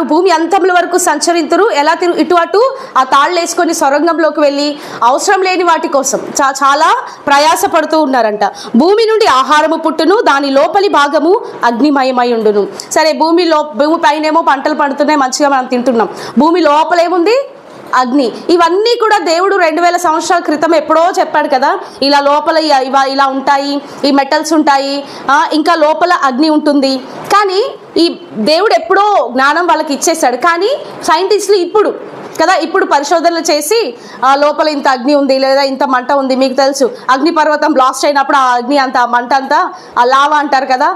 వారు భూమి అంతముల వరకు సంచరింతురు. ఎలా ఇటు అటు ఆ తాళ్ళు వేసుకొని సొరంగంలోకి వెళ్ళి అవసరం లేని వాటి కోసం చాలా ప్రయాస పడుతూ ఉన్నారంట. భూమి నుండి ఆహారము పుట్టును, దాని లోపలి భాగము అగ్నిమయమై ఉండును. సరే, భూమి పైనేమో పంటలు పండుతున్నాయి, మంచిగా మనం తింటున్నాం. భూమి లోపలేముంది? అగ్ని. ఇవన్నీ కూడా దేవుడు 2000 సంవత్సరాల క్రితం ఎప్పుడో చెప్పాడు కదా, ఇలా లోపల ఇలా ఉంటాయి, ఈ మెటల్స్ ఉంటాయి, ఇంకా లోపల అగ్ని ఉంటుంది. కానీ ఈ దేవుడు ఎప్పుడో జ్ఞానం వాళ్ళకి ఇచ్చేసాడు. కానీ సైంటిస్టులు ఇప్పుడు పరిశోధనలు చేసి లోపల ఇంత అగ్ని ఉంది లేదా ఇంత మంట ఉంది. మీకు తెలుసు, అగ్ని పర్వతం బ్లాస్ట్ అయినప్పుడు ఆ అగ్ని అంతా మంట అంతా ఆ లావా అంటారు కదా,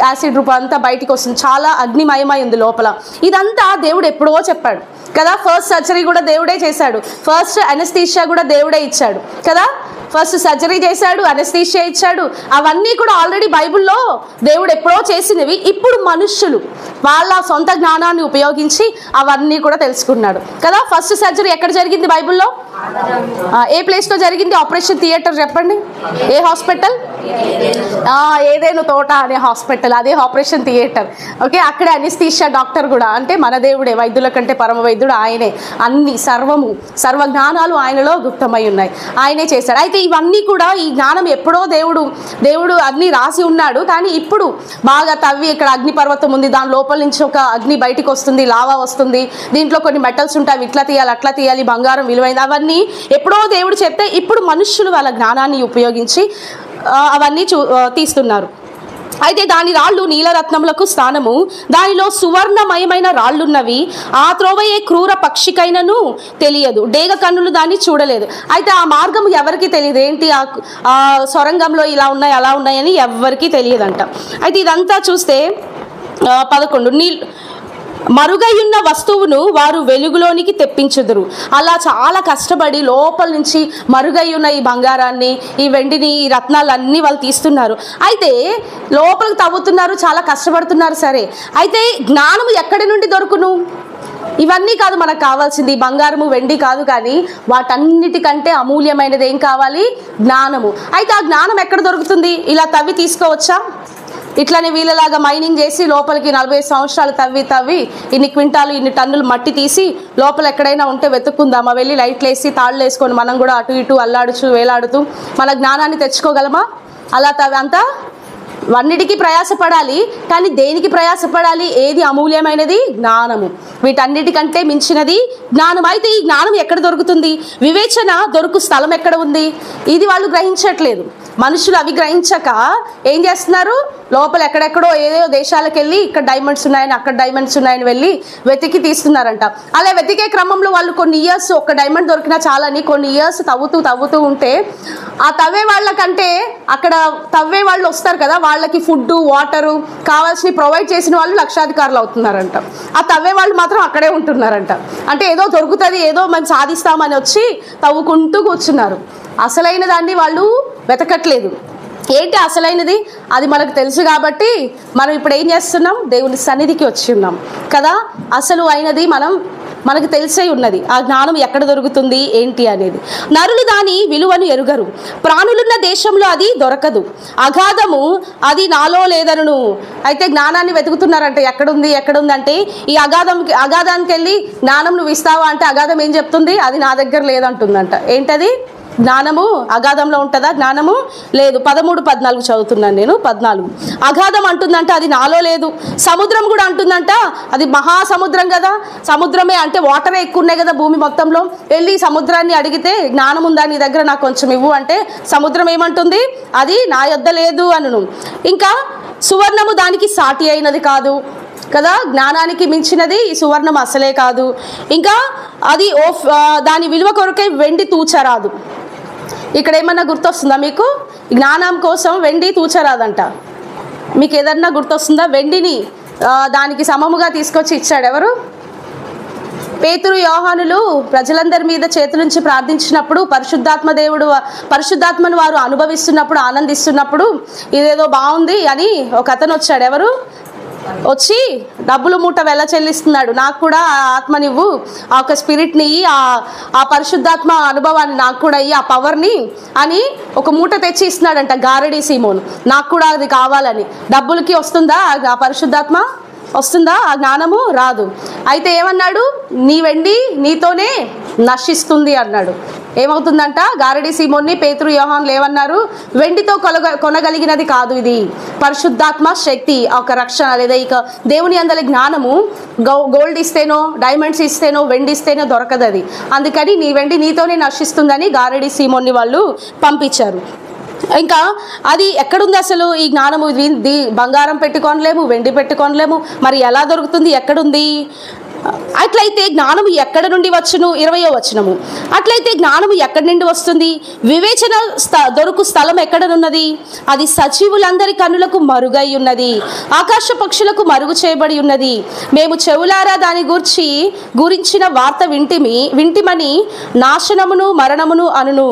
యాసిడ్ రూపం అంతా బయటికి వస్తుంది. చాలా అగ్నిమయమై ఉంది లోపల. ఇదంతా దేవుడు ఎప్పుడో చెప్పాడు కదా. ఫస్ట్ సర్జరీ కూడా దేవుడే చేశాడు. ఫస్ట్ అనస్థీషియా కూడా దేవుడే ఇచ్చాడు కదా. ఫస్ట్ సర్జరీ చేశాడు, అనస్థీషియా ఇచ్చాడు. అవన్నీ కూడా ఆల్రెడీ బైబిల్లో దేవుడు ఎప్పుడో చేసినవి. ఇప్పుడు మనుష్యులు వాళ్ళ సొంత జ్ఞానాన్ని ఉపయోగించి అవన్నీ కూడా తెలుసుకున్నాడు కదా. ఫస్ట్ సర్జరీ ఎక్కడ జరిగింది బైబిల్లో? ఏ ప్లేస్లో జరిగింది? ఆపరేషన్ థియేటర్ చెప్పండి. ఏ హాస్పిటల్? ఏదేను తోట అనే హాస్పిటల్, అదే ఆపరేషన్ థియేటర్. ఓకే, అక్కడే అనస్థీషియా డాక్టర్ కూడా, అంటే మన దేవుడే, వైద్యుల కంటే పరమ వైద్యుడు ఆయనే. అన్ని సర్వ జ్ఞానాలు ఆయనలో గుప్తమై ఉన్నాయి, ఆయనే చేశాడు. అయితే ఇవన్నీ కూడా ఈ జ్ఞానం ఎప్పుడో దేవుడు అగ్ని రాసి ఉన్నాడు. కానీ ఇప్పుడు బాగా తవ్వి ఇక్కడ అగ్ని పర్వతం ఉంది, దాని లోపల నుంచి ఒక అగ్ని బయటికి వస్తుంది, లావా వస్తుంది, దీంట్లో కొన్ని మెటల్స్ ఉంటాయి, ఇట్లా తీయాలి అట్లా తీయాలి, బంగారం విలువైంది. అవన్నీ ఎప్పుడో దేవుడు చెప్తే ఇప్పుడు మనుష్యులు వాళ్ళ జ్ఞానాన్ని ఉపయోగించి అవన్నీ తీస్తున్నారు. అయితే దాని రాళ్ళు నీలరత్నములకు స్థానము, దానిలో సువర్ణమయమైన రాళ్ళున్నవి. ఆ త్రోవయే క్రూర పక్షికైనను తెలియదు, డేగ కన్నులు దాన్ని చూడలేదు. అయితే ఆ మార్గం ఎవరికి తెలియదు. ఏంటి ఆ సొరంగంలో ఇలా ఉన్నాయి అలా ఉన్నాయని ఎవరికి తెలియదంట. అయితే ఇదంతా చూస్తే 11 మరుగైయున్న వస్తువును వారు వెలుగులోనికి తెప్పించుదురు. అలా చాలా కష్టపడి లోపల నుంచి మరుగైయున్న ఈ బంగారాన్ని, ఈ వెండిని, ఈ రత్నాలన్నీ వాళ్ళు తీస్తున్నారు. అయితే లోపలికి తవ్వుతున్నారు, చాలా కష్టపడుతున్నారు. సరే, అయితే జ్ఞానం ఎక్కడి నుండి దొరుకును? ఇవన్నీ కాదు మనకు కావాల్సింది, బంగారము వెండి కాదు. కానీ వాటన్నిటికంటే అమూల్యమైనది ఏం కావాలి? జ్ఞానము. అయితే ఆ జ్ఞానం ఎక్కడ దొరుకుతుంది? ఇలా తవ్వి తీసుకోవచ్చా? ఇట్లానే వీళ్ళలాగా మైనింగ్ చేసి లోపలికి 40 సంవత్సరాలు తవ్వి ఇన్ని క్వింటాలు ఇన్ని టన్నులు మట్టి తీసి లోపల ఎక్కడైనా ఉంటే వెతుక్కుందామా? వెళ్ళి లైట్లు వేసి తాళ్ళు వేసుకొని మనం కూడా అటు ఇటు అల్లాడుచు వేలాడుతూ మన జ్ఞానాన్ని తెచ్చుకోగలమా? అలా అంతా అన్నిటికీ ప్రయాసపడాలి. కానీ దేనికి ప్రయాసపడాలి? ఏది అమూల్యమైనది? జ్ఞానము. వీటన్నిటికంటే మించినది జ్ఞానం. అయితే ఈ జ్ఞానం ఎక్కడ దొరుకుతుంది? వివేచన దొరుకు స్థలం ఎక్కడ ఉంది? ఇది వాళ్ళు గ్రహించట్లేదు. మనుషులు అవి గ్రహించక ఏం చేస్తున్నారు? లోపల ఎక్కడెక్కడో ఏదో దేశాలకు వెళ్ళి ఇక్కడ డైమండ్స్ ఉన్నాయని అక్కడ డైమండ్స్ ఉన్నాయని వెళ్ళి వెతికి తీస్తున్నారంట. అలా వెతికే క్రమంలో వాళ్ళు కొన్ని ఇయర్స్, ఒక డైమండ్ దొరికినా చాలని కొన్ని ఇయర్స్ తవ్వుతూ ఉంటే ఆ తవ్వే వాళ్ళకంటే అక్కడ తవ్వే వాళ్ళు వస్తారు కదా, వాళ్ళకి ఫుడ్ వాటరు కావాల్సిన ప్రొవైడ్ చేసిన వాళ్ళు లక్షాధికారులు అవుతున్నారంట. ఆ తవ్వే వాళ్ళు మాత్రం అక్కడే ఉంటున్నారంట. అంటే ఏదో దొరుకుతుంది, ఏదో మనం సాధిస్తామని వచ్చి తవ్వుకుంటూ కూర్చున్నారు. అసలైన దాన్ని వాళ్ళు వెతకట్లేదు. ఏంటి అసలైనది? అది మనకు తెలుసు కాబట్టి మనం ఇప్పుడు ఏం చేస్తున్నాం? దేవుని సన్నిధికి వచ్చి ఉన్నాం కదా. అసలు అయినది మనకు తెలిసే ఉన్నది. ఆ జ్ఞానం ఎక్కడ దొరుకుతుంది ఏంటి అనేది. నరులు దాని విలువను ఎరుగరు, ప్రాణులున్న దేశంలో అది దొరకదు. అగాధము అది నాలో లేదను. అయితే జ్ఞానాన్ని వెతుకుతున్నారంటే ఎక్కడుంది అంటే ఈ అగాధానికి వెళ్ళి జ్ఞానం నువ్వు ఇస్తావా అంటే అగాధం ఏం చెప్తుంది? అది నా దగ్గర లేదంటుందంట. ఏంటది? జ్ఞానము అగాధంలో ఉంటుందా? జ్ఞానము లేదు. 13-14 చదువుతున్నాను నేను. 14 అగాధం అంటుందంట అది నాలో లేదు. సముద్రం కూడా అంటుందంట అది మహాసముద్రం కదా. సముద్రమే అంటే వాటరే ఎక్కువ ఉన్నాయి కదా భూమి మొత్తంలో. వెళ్ళి సముద్రాన్ని అడిగితే జ్ఞానం ఉందా నీ దగ్గర, నాకు కొంచెం ఇవ్వు అంటే సముద్రం ఏమంటుంది? అది నా యొద్ద లేదు అను. ఇంకా సువర్ణము దానికి సాటి అయినది కాదు కదా. జ్ఞానానికి మించినది ఈ సువర్ణం అసలే కాదు. ఇంకా అది దాని విలువ కొరకై వెండి తూచరాదు. ఇక్కడ ఏమన్నా గుర్తొస్తుందా మీకు? జ్ఞానం కోసం వెండి తూచరాదంట. మీకు ఏదన్నా గుర్తొస్తుందా? వెండిని దానికి సమముగా తీసుకొచ్చి ఇచ్చాడు ఎవరు? పేతురు యోహానులు ప్రజలందరి మీద చేతులుంచి ప్రార్థించినప్పుడు పరిశుద్ధాత్మను వారు అనుభవిస్తున్నప్పుడు, ఆనందిస్తున్నప్పుడు ఇదేదో బాగుంది అని ఒక అతను వచ్చాడు. ఎవరు? వచ్చి డబ్బులు మూట వెళ్ళ చెల్లిస్తున్నాడు. నాకు కూడా ఆ ఆత్మనివ్వు, ఆ ఒక స్పిరిట్ని, ఆ పరిశుద్ధాత్మ అనుభవాన్ని నాకు కూడా ఇయ్యి, ఆ పవర్ని అని ఒక మూట తెచ్చి ఇస్తున్నాడంట గారడీ సీమోను. నాకు కూడా అది కావాలని. డబ్బులకి వస్తుందా ఆ పరిశుద్ధాత్మ? వస్తుందా? ఆ జ్ఞానము రాదు. అయితే ఏమన్నాడు? నీ వెండి నీతోనే నశిస్తుంది అన్నాడు. ఏమవుతుందంట? గారడి సీమోన్ని, పేతురు, యోహాన్లు ఏమన్నారు? వెండితో కొనగలిగినది కాదు ఇది, పరిశుద్ధాత్మ శక్తి, ఒక రక్షణ లేదా ఇక దేవుని అందలి జ్ఞానము గోల్డ్ ఇస్తేనో డైమండ్స్ ఇస్తేనో వెండి ఇస్తేనో దొరకదు అది. అందుకని నీ వెండి నీతోనే నశిస్తుందని గారడి సీమోన్ని వాళ్ళు పంపించారు. ఇంకా అది ఎక్కడుంది అసలు ఈ జ్ఞానము? బంగారం పెట్టుకోనలేము, వెండి పెట్టుకోనలేము, మరి ఎలా దొరుకుతుంది? ఎక్కడుంది? అట్లయితే జ్ఞానము ఎక్కడ నుండి వచ్చును? 20వ వచనము. అట్లయితే జ్ఞానము ఎక్కడి నుండి వస్తుంది? వివేచన దొరుకు స్థలం ఎక్కడనున్నది? అది సజీవులందరి కన్నులకు మరుగై ఉన్నది, ఆకాశ పక్షులకు మరుగు చేయబడి ఉన్నది. మేము చెవులారా దాని గురించిన వార్త వింటిమని నాశనమును మరణమును అనును.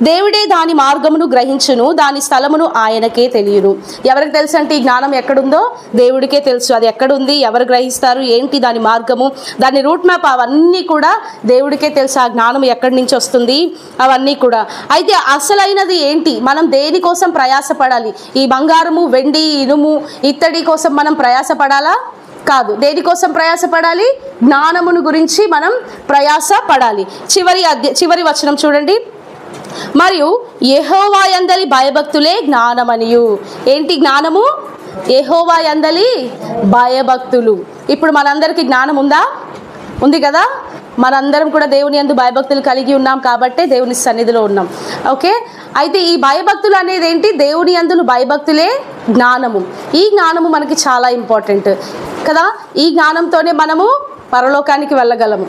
దేవుడే దాని మార్గమును గ్రహించును, దాని స్థలమును ఆయనకే తెలియను. ఎవరికి తెలుసు అంటే ఈ జ్ఞానం ఎక్కడుందో? దేవుడికే తెలుసు. అది ఎక్కడుంది, ఎవరు గ్రహిస్తారు, ఏంటి దాని మార్గము, దాని రూట్ మ్యాప్, అవన్నీ కూడా దేవుడికే తెలుసు. ఆ జ్ఞానం ఎక్కడి నుంచి వస్తుంది అవన్నీ కూడా. అయితే అసలైనది ఏంటి? మనం దేనికోసం ప్రయాసపడాలి? ఈ బంగారము, వెండి, ఇనుము, ఇత్తడి కోసం మనం ప్రయాసపడాలా? కాదు. దేనికోసం ప్రయాసపడాలి? జ్ఞానమును గురించి మనం ప్రయాసపడాలి. చివరి వచనం చూడండి. మరియు యెహోవా యందలి భయభక్తులే జ్ఞానమనియు. ఏంటి జ్ఞానము? యెహోవా యందలి భయభక్తులు. ఇప్పుడు మనందరికీ జ్ఞానం ఉందా? ఉంది కదా. మనందరం కూడా దేవుని యందు భయభక్తులు కలిగి ఉన్నాం కాబట్టే దేవుని సన్నిధిలో ఉన్నాం. ఓకే. అయితే ఈ భయభక్తులు అనేది ఏంటి? దేవుని యందు భయభక్తులే జ్ఞానము. ఈ జ్ఞానము మనకి చాలా ఇంపార్టెంట్ కదా. ఈ జ్ఞానంతోనే మనము పరలోకానికి వెళ్ళగలము.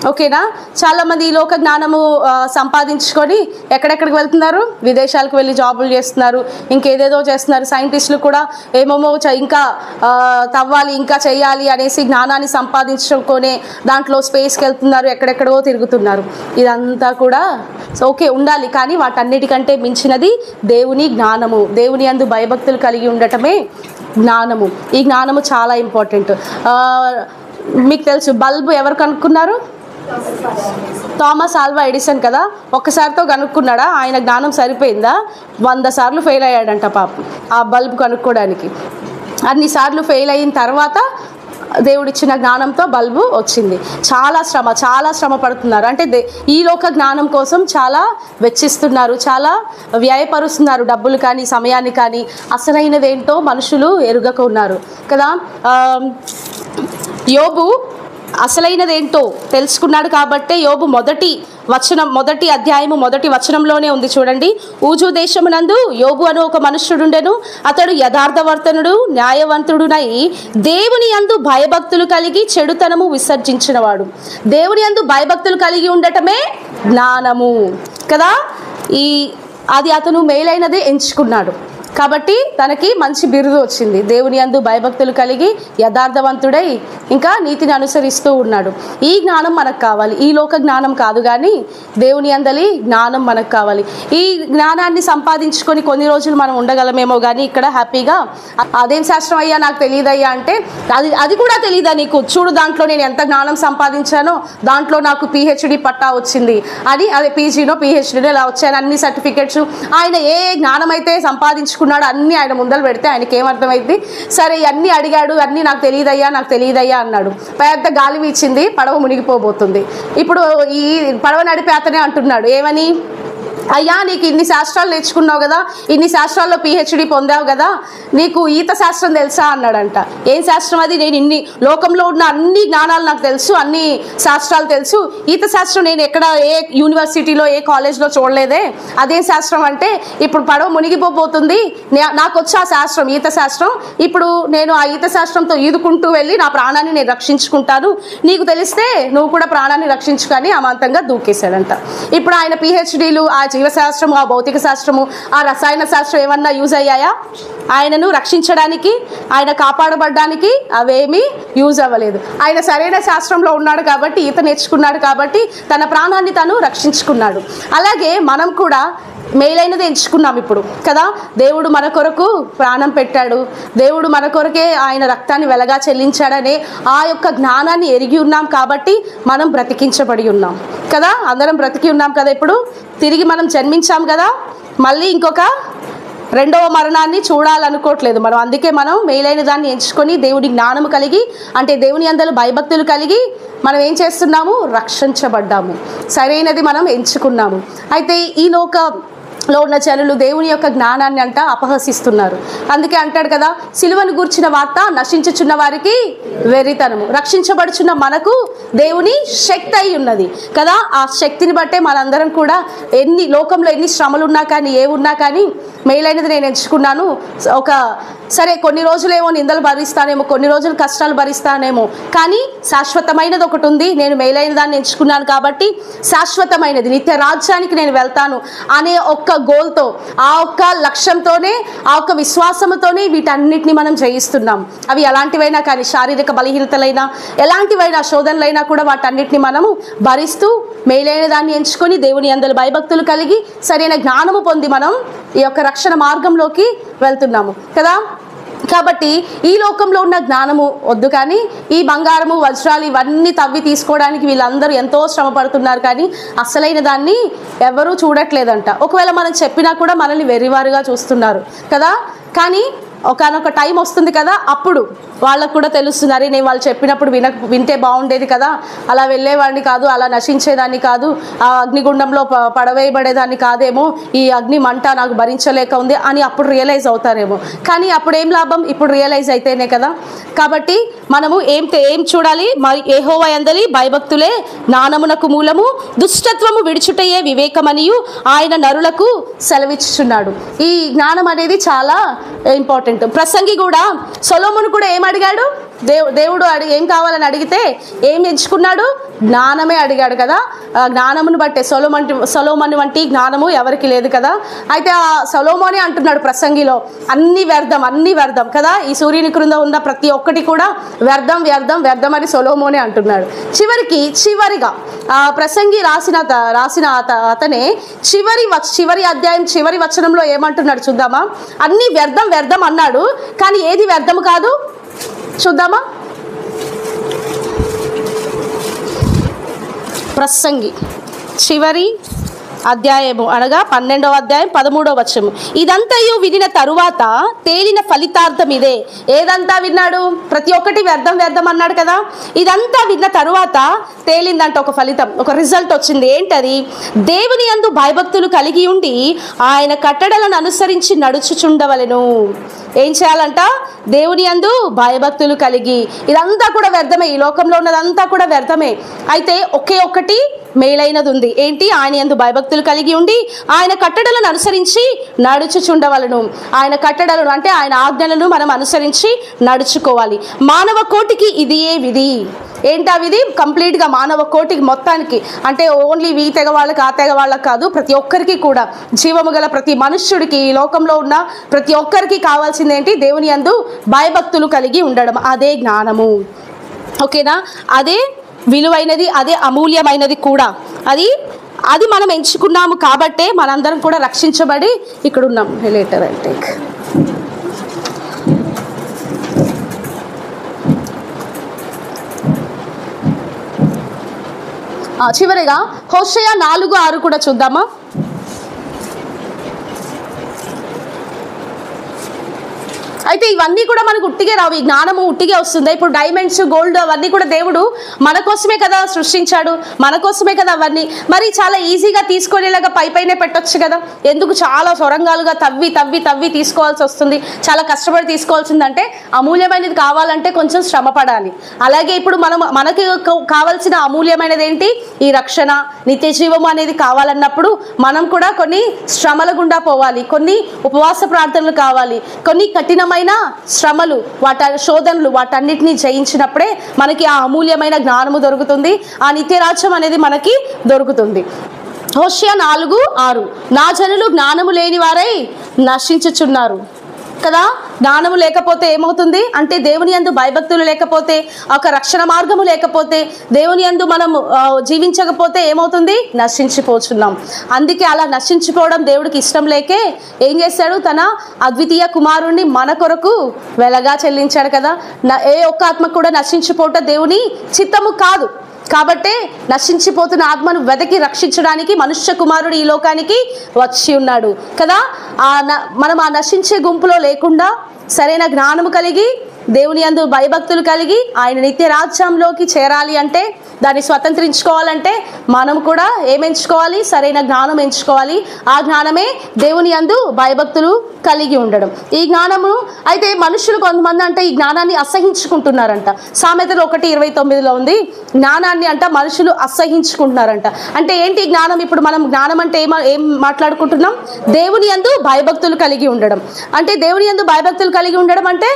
ఓకేనా. చాలామంది ఈ లోక జ్ఞానము సంపాదించుకొని ఎక్కడెక్కడికి వెళ్తున్నారు? విదేశాలకు వెళ్ళి జాబులు చేస్తున్నారు, ఇంకేదేదో చేస్తున్నారు. సైంటిస్టులు కూడా ఏమేమో ఇంకా తవ్వాలి, ఇంకా చేయాలి అనేసి జ్ఞానాన్ని సంపాదించుకొని దాంట్లో స్పేస్కి వెళ్తున్నారు, ఎక్కడెక్కడో తిరుగుతున్నారు. ఇదంతా కూడా ఓకే ఉండాలి, కానీ వాటన్నిటికంటే మించినది దేవుని జ్ఞానము. దేవుని యందు భయభక్తులు కలిగి ఉండటమే జ్ఞానము. ఈ జ్ఞానము చాలా ఇంపార్టెంట్. మీకు తెలుసు బల్బు ఎవరు కనుక్కున్నారు? థామస్ ఆల్వా ఎడిసన్ కదా. ఒక్కసారితో కనుక్కున్నాడా? ఆయన జ్ఞానం సరిపోయిందా? 100 సార్లు ఫెయిల్ అయ్యాడంట పాపం ఆ బల్బు కనుక్కోవడానికి. అన్నిసార్లు ఫెయిల్ అయిన తర్వాత దేవుడిచ్చిన జ్ఞానంతో బల్బు వచ్చింది. చాలా శ్రమ పడుతున్నారు. అంటే ఈ లోక జ్ఞానం కోసం చాలా వెచ్చిస్తున్నారు, చాలా వ్యయపరుస్తున్నారు, డబ్బులు కానీ సమయాన్ని కానీ. అసలైనది ఏంటో మనుషులు ఎరుగక ఉన్నారు కదా. యోబు అసలైనదేంటో తెలుసుకున్నాడు కాబట్టే యోబు మొదటి అధ్యాయము 1వ వచనంలోనే ఉంది చూడండి. ఊజు దేశమునందు యోబు అను ఒక మనుష్యుడుండెను. అతడు యథార్థవర్తనుడు, న్యాయవంతుడునై దేవుని యందు భయభక్తులు కలిగి చెడుతనము విసర్జించినవాడు. దేవుని యందు భయభక్తులు కలిగి ఉండటమే జ్ఞానము కదా. అది అతను మేలైనదే ఎంచుకున్నాడు కాబట్టి తనకి మంచి బిరుదు వచ్చింది. దేవుని యందు భయభక్తులు కలిగి యథార్థవంతుడై ఇంకా నీతిని అనుసరిస్తూ ఉన్నాడు. ఈ జ్ఞానం మనకు కావాలి. ఈ లోక జ్ఞానం కాదు, కానీ దేవుని యందలి జ్ఞానం మనకు కావాలి. ఈ జ్ఞానాన్ని సంపాదించుకొని కొన్ని రోజులు మనం ఉండగలమేమో, కానీ ఇక్కడ హ్యాపీగా అదేం శాస్త్రం అయ్యా నాకు తెలియదయ్యా అంటే అది కూడా తెలియదా నీకు? చూడు దాంట్లో నేను ఎంత జ్ఞానం సంపాదించానో, దాంట్లో నాకు PhD పట్టా వచ్చింది అని, అదే PGనో PhDనో ఇలా వచ్చాను, అన్ని సర్టిఫికెట్స్. ఆయన ఏ జ్ఞానం అయితే సంపాదించుకున్నాడు అన్ని ఆయన ముందలు పెడితే ఆయనకి ఏమర్థమైంది? సరే అన్నీ అడిగాడు, అన్నీ నాకు తెలియదయ్యా అన్నాడు. పెద్ద గాలి వీచింది, పడవ మునిగిపోబోతుంది. ఇప్పుడు ఈ పడవ నడిపే అతనే అంటున్నాడు ఏమని? అయ్యా నీకు ఇన్ని శాస్త్రాలు నేర్చుకున్నావు కదా, ఇన్ని శాస్త్రాల్లో PhD పొందావు కదా, నీకు ఈత శాస్త్రం తెలుసా అన్నాడంట. ఏం శాస్త్రం అది? నేను ఇన్ని లోకంలో ఉన్న అన్ని జ్ఞానాలు నాకు తెలుసు, అన్ని శాస్త్రాలు తెలుసు, ఈత శాస్త్రం నేను ఎక్కడ ఏ యూనివర్సిటీలో ఏ కాలేజ్లో చూడలేదే. అదేం శాస్త్రం అంటే, ఇప్పుడు పడవ మునిగిపోతుంది, నాకు వచ్చి ఆ శాస్త్రం ఈత శాస్త్రం, ఇప్పుడు నేను ఆ ఈత శాస్త్రంతో ఈదుకుంటూ వెళ్ళి నా ప్రాణాన్ని నేను రక్షించుకుంటాను, నీకు తెలిస్తే నువ్వు కూడా ప్రాణాన్ని రక్షించుకొని అమాంతంగా దూకేశాడంట. ఇప్పుడు ఆయన PhDలు ఆ జీవశాస్త్రము, ఆ భౌతిక శాస్త్రము, ఆ రసాయన శాస్త్రం ఏమన్నా యూజ్ అయ్యాయా? ఆయనను రక్షించడానికి, ఆయన కాపాడబడ్డానికి అవేమీ యూజ్ అవ్వలేదు. ఆయన సరైన శాస్త్రంలో ఉన్నాడు కాబట్టి, ఈత నేర్చుకున్నాడు కాబట్టి తన ప్రాణాన్ని తను రక్షించుకున్నాడు. అలాగే మనం కూడా మేలైనది ఎంచుకున్నాం ఇప్పుడు కదా. దేవుడు మన కొరకు ప్రాణం పెట్టాడు, దేవుడు మన కొరకే ఆయన రక్తాన్ని వెలగా చెల్లించాడనే ఆ యొక్క జ్ఞానాన్ని ఎరిగి ఉన్నాం కాబట్టి మనం బ్రతికించబడి ఉన్నాం కదా. అందరం బ్రతికి ఉన్నాం కదా. ఇప్పుడు తిరిగి మనం జన్మించాం కదా, మళ్ళీ ఇంకొక రెండవ మరణాన్ని చూడాలనుకోవట్లేదు మనం. అందుకే మనం మేలైన దాన్ని ఎంచుకొని దేవుని జ్ఞానము కలిగి, అంటే దేవుని యందు భయభక్తులు కలిగి మనం ఏం చేస్తున్నాము? రక్షించబడ్డాము, సరైనది మనం ఎంచుకున్నాము. అయితే ఈ లోకంలో ఉన్న జనులు దేవుని యొక్క జ్ఞానాన్ని అపహసిస్తున్నారు. అందుకే అంటాడు కదా, సిలువను గూర్చిన వార్త నశించుచున్న వారికి వెర్రితనము, రక్షించబడుచున్న మనకు దేవుని శక్తి అయి ఉన్నది కదా. ఆ శక్తిని బట్టే మనందరం కూడా లోకంలో ఎన్ని శ్రమలు ఉన్నా కానీ, ఏమున్నా కానీ మేలైనది నేను ఎంచుకున్నాను. సరే కొన్ని రోజులేమో నిందలు భరిస్తానేమో, కొన్ని రోజులు కష్టాలు భరిస్తానేమో, కానీ శాశ్వతమైనది ఒకటి ఉంది. నేను మేలైన దాన్ని ఎంచుకున్నాను కాబట్టి శాశ్వతమైనది నిత్య రాజ్యానికి నేను వెళ్తాను అనే ఒక్క గోల్తో, ఆ ఒక్క లక్ష్యంతోనే, ఆ ఒక్క విశ్వాసంతోనే వీటన్నిటిని మనం జయిస్తున్నాం. అవి ఎలాంటివైనా కానీ, శారీరక బలహీనతలైనా, ఎలాంటివైనా శోధనలైనా కూడా వాటన్నిటిని మనము భరిస్తూ మేలైన దాన్ని ఎంచుకొని దేవుని యందు భయభక్తులు కలిగి సరైన జ్ఞానము పొంది మనం ఈ యొక్క రక్షణ మార్గంలోకి వెళ్తున్నాము కదా. కాబట్టి ఈ లోకంలో ఉన్న జ్ఞానము వద్దు, కానీ ఈ బంగారము వజ్రాలు ఇవన్నీ తవ్వి తీసుకోవడానికి వీళ్ళందరూ ఎంతో శ్రమ పడుతున్నారు, కానీ అసలైన దాన్ని ఎవరూ చూడట్లేదంట. ఒకవేళ మనం చెప్పినా కూడా మనల్ని వెర్రివారుగా చూస్తున్నారు కదా. కానీ ఒకనొక టైం వస్తుంది కదా, అప్పుడు వాళ్ళకు కూడా తెలుస్తుంది, అరే నేను వాళ్ళు చెప్పినప్పుడు వింటే బాగుండేది కదా, అలా వెళ్ళేవాడిని కాదు, అలా నశించేదాన్ని కాదు, ఆ అగ్నిగుండంలో పడవేయబడేదాన్ని కాదేమో, ఈ అగ్ని మంట నాకు భరించలేక ఉంది అని అప్పుడు రియలైజ్ అవుతారేమో. కానీ అప్పుడు ఏం లాభం? ఇప్పుడు రియలైజ్ అయితేనే కదా. కాబట్టి మనము ఏం చూడాలి? మరి యెహోవా యందలి భయభక్తులే జ్ఞానమునకు మూలము, దుష్టత్వము విడిచుటయే వివేకమనియు ఆయన నరులకు సెలవిచ్చుచున్నాడు. ఈ జ్ఞానం అనేది చాలా ఇంపార్టెంట్. ప్రసంగి కూడా, సొలొమోను కూడా ఏం అడిగాడు? దేవుడు ఏం కావాలని అడిగితే ఏం ఎంచుకున్నాడు? జ్ఞానమే అడిగాడు కదా. జ్ఞానమును బట్టే సొలొమోను వంటి జ్ఞానము ఎవరికి లేదు కదా. అయితే ఆ సొలొమోనే అంటున్నాడు ప్రసంగిలో, అన్ని వ్యర్థం కదా, ఈ సూర్యుని క్రింద ఉన్న ప్రతి ఒక్కటి కూడా వ్యర్థం వ్యర్థం వ్యర్థం అని సొలొమోనే అంటున్నాడు. చివరిగా ప్రసంగి రాసిన అతనే చివరి అధ్యాయం చివరి వచనంలో ఏమంటున్నాడు చూద్దామా. అన్ని వ్యర్థం వ్యర్థం అన్నాడు, కానీ ఏది వ్యర్థం కాదు చూద్దామా. ప్రసంగి చివరి అధ్యాయము అనగా 12వ అధ్యాయం 13వ వచనము. ఇదంతయు వినిన తరువాత తేలిన ఫలితార్థం ఇదే. ఏదంతా విన్నాడు? ప్రతి ఒక్కటి వ్యర్థం వ్యర్థం అన్నాడు కదా. ఇదంతా విన్న తరువాత తేలిందంట ఒక ఫలితం, ఒక రిజల్ట్ వచ్చింది. ఏంటది? దేవుని యందు భయభక్తులు కలిగి ఉండి ఆయన కట్టడలను అనుసరించి నడుచుచుండవలెను. ఏం చేయాలంట? దేవుని యందు భయభక్తులు కలిగి. ఇదంతా కూడా వ్యర్థమే, ఈ లోకంలో ఉన్నదంతా కూడా వ్యర్థమే. అయితే ఒకే ఒక్కటి మేలైనది ఉంది. ఏంటి? ఆయన యందు భయభక్తులు కలిగి ఉండి ఆయన కట్టడలను అనుసరించి నడుచుచుండవలను. ఆయన కట్టడలను అంటే ఆయన ఆజ్ఞలను మనం అనుసరించి నడుచుకోవాలి. మానవ కోటికి ఇది ఏ విధి. ఏంటా విధి? కంప్లీట్గా మానవ కోటికి మొత్తానికి, అంటే ఓన్లీ ఈ తెగ వాళ్ళకి ఆ తెగ వాళ్ళకి కాదు, ప్రతి ఒక్కరికి కూడా, జీవము గల ప్రతి మనుష్యుడికి, ఈ లోకంలో ఉన్న ప్రతి ఒక్కరికి కావాల్సింది ఏంటి? దేవుని యందు భయభక్తులు కలిగి ఉండడం. అదే జ్ఞానము. ఓకేనా? అదే విలువైనది, అదే అమూల్యమైనది కూడా. అది మనం ఎంచుకున్నాము కాబట్టే మనందరం కూడా రక్షించబడి ఇక్కడ ఉన్నాం. Later and take. చివరిగా హోషేయ 4:6 కూడా చూద్దామా. అయితే ఇవన్నీ కూడా మనకు ఉట్టిగే రావు, ఈ జ్ఞానము ఉట్టిగే వస్తుంది. ఇప్పుడు డైమండ్స్, గోల్డ్ అవన్నీ కూడా దేవుడు మన కోసమే కదా సృష్టించాడు, మన కోసమే కదా అవన్నీ. మరి చాలా ఈజీగా తీసుకునేలాగా పైనే పెట్టొచ్చు కదా. ఎందుకు చాలా సొరంగాలుగా తవ్వి తీసుకోవాల్సి వస్తుంది, చాలా కష్టపడి తీసుకోవాల్సిందంటే? అమూల్యమైనది కావాలంటే కొంచెం శ్రమ పడాలి. అలాగే ఇప్పుడు మనకి కావాల్సిన అమూల్యమైనది ఏంటి? ఈ రక్షణ, నిత్య జీవము అనేది కావాలన్నప్పుడు మనం కూడా కొన్ని శ్రమల గుండా పోవాలి, కొన్ని ఉపవాస ప్రార్థనలు కావాలి, కొన్ని కఠినమైన శ్రమలు, శోధనలు, వాటన్నిటిని జయించినప్పుడే మనకి ఆ అమూల్యమైన జ్ఞానము దొరుకుతుంది, ఆ నిత్యరాజ్యం అనేది మనకి దొరుకుతుంది. హోషేయ 4:6 నా జనులు జ్ఞానము లేని వారై నశించుచున్నారు కదా. జ్ఞానము లేకపోతే ఏమవుతుంది అంటే, దేవుని యందు భయభక్తులు లేకపోతే, ఒక రక్షణ మార్గము లేకపోతే, దేవుని యందు మనము జీవించకపోతే ఏమవుతుంది? నశించిపోతున్నాం. అందుకే అలా నశించిపోవడం దేవుడికి ఇష్టం లేకే ఏం చేశాడు? తన అద్వితీయ కుమారుణ్ణి మన కొరకు వెలగా చెల్లించాడు కదా. ఏ ఒక్క ఆత్మ కూడా నశించిపోవటం దేవుని చిత్తము కాదు. కాబట్టే నశించిపోతున్న ఆత్మను వెతికి రక్షించడానికి మనుష్య కుమారుడు ఈ లోకానికి వచ్చి ఉన్నాడు కదా. మనం ఆ నశించే గుంపులో లేకుండా సరైన జ్ఞానము కలిగి దేవుని యందు భయభక్తులు కలిగి ఆయన నిత్య రాజ్యంలోకి చేరాలి అంటే, దాన్ని స్వతంత్రించుకోవాలంటే మనం కూడా ఏమెంచుకోవాలి? సరైన జ్ఞానం ఎంచుకోవాలి. ఆ జ్ఞానమే దేవుని యందు భయభక్తులు కలిగి ఉండడం. ఈ జ్ఞానము అయితే మనుషులు కొంతమంది అంటే ఈ జ్ఞానాన్ని అసహించుకుంటున్నారంట. సామెతలు 1:29 ఉంది. జ్ఞానాన్ని అంట మనుషులు అసహించుకుంటున్నారంట. అంటే ఏంటి జ్ఞానం? ఇప్పుడు మనం జ్ఞానం అంటే ఏం మాట్లాడుకుంటున్నాం? దేవుని యందు భయభక్తులు కలిగి ఉండడం. అంటే దేవుని యందు భయభక్తులు కలిగి ఉండడం అంటే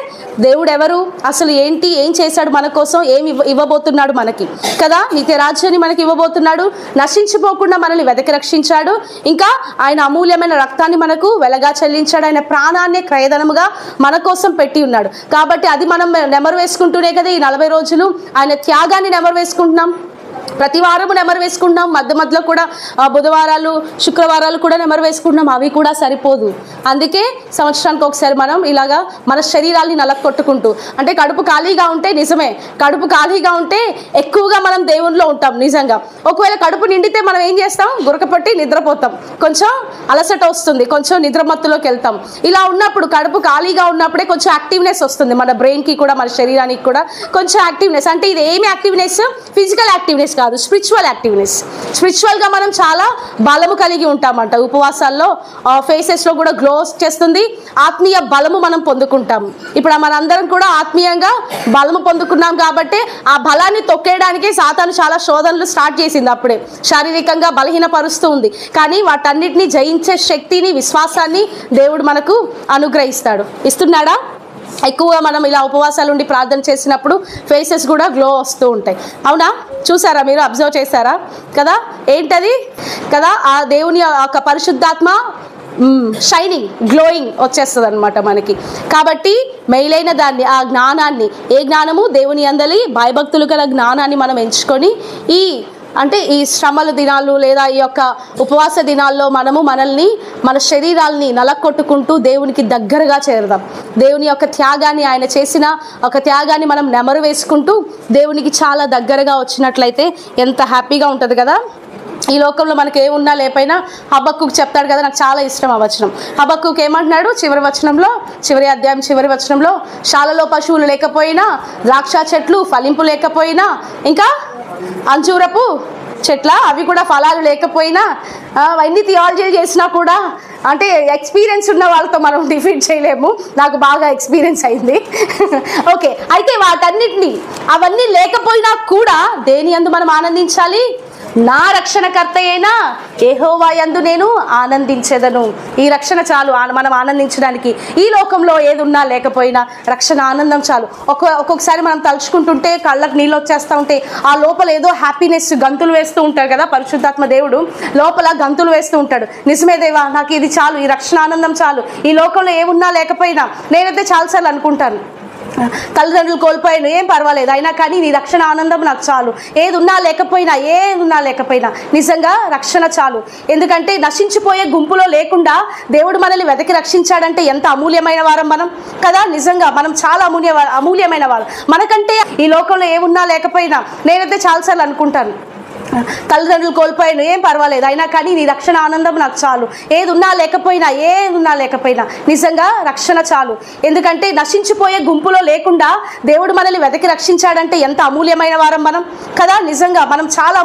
దేవుడు ఎవరు, అసలు ఏంటి, ఏం చేశాడు మన కోసం, ఏమి ఇవ్వబోతున్నాడు మనకి కదా. నిత్య రాజ్యాన్ని మనకి ఇవ్వబోతున్నాడు, నశించిపోకుండా మనల్ని వెతికి రక్షించాడు, ఇంకా ఆయన అమూల్యమైన రక్తాన్ని మనకు వెలగా చెల్లించాడు, ఆయన ప్రాణాన్ని క్రయధనముగా మన కోసం పెట్టి ఉన్నాడు. కాబట్టి అది మనం నెమరు వేసుకుంటూనే కదా ఈ 40 రోజులు ఆయన త్యాగాన్ని నెమరు వేసుకుంటున్నాం. ప్రతి వారము నెమరు వేసుకుంటున్నాం. మధ్యలో కూడా బుధవారాలు శుక్రవారాలు కూడా నెమరు వేసుకుంటున్నాం. అవి కూడా సరిపోదు. అందుకే సంవత్సరానికి ఒకసారి మనం ఇలాగా మన శరీరాన్ని నలక్కొట్టుకుంటూ, అంటే కడుపు ఖాళీగా ఉంటే నిజమే, కడుపు ఖాళీగా ఉంటే ఎక్కువగా మనం దేవునిలో ఉంటాం నిజంగా. ఒకవేళ కడుపు నిండితే మనం ఏం చేస్తాం? గురకపట్టి నిద్రపోతాం, కొంచెం అలసట వస్తుంది, కొంచెం నిద్రమత్తులోకి వెళ్తాం. ఇలా ఉన్నప్పుడు కడుపు ఖాళీగా ఉన్నప్పుడే కొంచెం యాక్టివ్నెస్ వస్తుంది మన బ్రెయిన్కి కూడా, మన శరీరానికి కూడా కొంచెం యాక్టివ్నెస్. అంటే ఇది ఏమి యాక్టివ్నెస్? ఫిజికల్ యాక్టివ్నెస్ కాదు, స్పిరిచువల్ యాక్టివ్నెస్. స్పిరిచువల్గా మనం చాలా బలము కలిగి ఉంటామంట. ఉపవాసాల్లో ఫేసెస్లో కూడా గ్లో చేస్తుంది, ఆత్మీయ బలము మనం పొందుకుంటాము. ఇప్పుడు మనందరం కూడా ఆత్మీయంగా బలము పొందుకున్నాం కాబట్టి ఆ బలాన్ని తొక్కేయడానికి సాతాను చాలా శోధనలు స్టార్ట్ చేసింది. అప్పుడే శారీరకంగా బలహీనపరుస్తూ ఉంది. కానీ వాటన్నిటిని జయించే శక్తిని, విశ్వాసాన్ని దేవుడు మనకు అనుగ్రహిస్తాడు. ఇస్తున్నాడా? ఎక్కువగా మనం ఇలా ఉపవాసాలు ఉండి ప్రార్థన చేసినప్పుడు ఫేసెస్ కూడా గ్లో వస్తూ ఉంటాయి. అవునా? చూసారా మీరు? అబ్జర్వ్ చేశారా కదా? ఏంటది కదా? ఆ దేవుని యొక్క పరిశుద్ధాత్మ షైనింగ్, గ్లోయింగ్ వచ్చేస్తుంది అనమాట మనకి. కాబట్టి మెయిలైన దాన్ని, ఆ జ్ఞానాన్ని, ఏ జ్ఞానము? దేవుని యందలి భయభక్తులు గల జ్ఞానాన్ని మనం ఎంచుకొని ఈ శ్రమల దినాలు లేదా ఈ యొక్క ఉపవాస దినాల్లో మనల్ని, మన శరీరాల్ని నలకొట్టుకుంటూ దేవునికి దగ్గరగా చేరదాం. దేవుని యొక్క త్యాగాన్ని, ఆయన చేసిన ఒక త్యాగాన్ని మనం నెమరు వేసుకుంటూ దేవునికి చాలా దగ్గరగా వచ్చినట్లయితే ఎంత హ్యాపీగా ఉంటుంది కదా. ఈ లోకంలో మనకి ఏమున్నా లేకపోయినా హబక్కూకు చెప్తాడు కదా, నాకు చాలా ఇష్టం ఆ వచనం. హబక్కూకు ఏమంటున్నాడు? చివరి అధ్యాయం చివరి వచనంలో, శాలలో పశువులు లేకపోయినా, ద్రాక్ష చెట్లు ఫలింపు లేకపోయినా, ఇంకా అంజూరపు చెట్ల అవి కూడా ఫలాలు లేకపోయినా, అవన్నీ థియాలజీలు చేసినా కూడా, అంటే ఎక్స్పీరియన్స్ ఉన్న వాళ్ళతో మనం డిఫీట్ చేయలేము. నాకు బాగా ఎక్స్పీరియన్స్ అయింది. ఓకే, అయితే అవన్నీ లేకపోయినా కూడా దేని యందు మనం ఆనందించాలి? నా రక్షణకర్త అయినా యెహోవా యందు నేను ఆనందించేదను. ఈ రక్షణ చాలు మనం ఆనందించడానికి. ఈ లోకంలో ఏది ఉన్నా లేకపోయినా రక్షణ ఆనందం చాలు. ఒక్కొక్కసారి మనం తలుచుకుంటుంటే కళ్ళకు నీళ్ళు వచ్చేస్తూ ఉంటే ఆ లోపల ఏదో హ్యాపీనెస్, గంతులు వేస్తూ ఉంటారు కదా పరిశుద్ధాత్మ దేవుడు, లోపల గంతులు వేస్తూ ఉంటాడు. నిజమే దేవా, నాకు ఇది చాలు, ఈ రక్షణ ఆనందం చాలు. ఈ లోకంలో ఏమున్నా లేకపోయినా నేనైతే చాలాసార్లు అనుకుంటాను, తల్లిదండ్రులు కోల్పోయాను, ఏం పర్వాలేదు, అయినా కానీ నీ రక్షణ ఆనందం నాకు చాలు. ఏది ఉన్నా లేకపోయినా నిజంగా రక్షణ చాలు. ఎందుకంటే నశించిపోయే గుంపులో లేకుండా దేవుడు మనల్ని వెతికి రక్షించాడంటే ఎంత అమూల్యమైన వారం మనం కదా. నిజంగా మనం చాలా అమూల్యమైన వారు. మనకంటే ఈ లోకంలో ఏమున్నా లేకపోయినా నేనైతే చాలాసార్లు అనుకుంటాను, తల్లిదండ్రులు కోల్పోయాను, ఏం పర్వాలేదు, అయినా కానీ నీ రక్షణ ఆనందం నాకు చాలు. ఏది ఉన్నా లేకపోయినా నిజంగా రక్షణ చాలు. ఎందుకంటే నశించిపోయే గుంపులో లేకుండా దేవుడు మనల్ని వెతికి రక్షించాడంటే ఎంత అమూల్యమైన వారం మనం కదా. నిజంగా మనం చాలా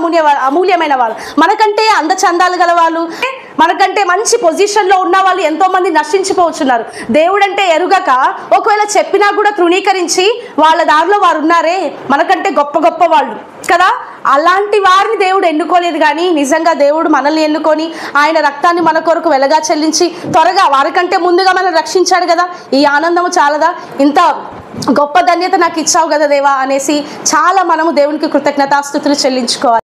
అమూల్యమైన వారు. మనకంటే అందచందాలు గల వాళ్ళు, మనకంటే మంచి పొజిషన్లో ఉన్న వాళ్ళు ఎంతో మంది నశించిపోతున్నారు. దేవుడంటే ఎరుగక ఒకవేళ చెప్పినా కూడా తృణీకరించి వాళ్ళ దారిలో వారు ఉన్నారే, మనకంటే గొప్ప వాళ్ళు కదా. అలాంటి వారిని దేవుడు ఎన్నుకోలేదు. కానీ నిజంగా దేవుడు మనల్ని ఎన్నుకొని ఆయన రక్తాన్ని మన కొరకు వెలగా చెల్లించి త్వరగా వారికంటే ముందుగా మనం రక్షించాడు కదా. ఈ ఆనందము చాలదా? ఇంత గొప్ప ధన్యత నాకు ఇచ్చావు కదా దేవా అనేసి చాలా మనము దేవునికి కృతజ్ఞతాస్తుతులు చెల్లించుకోవాలి.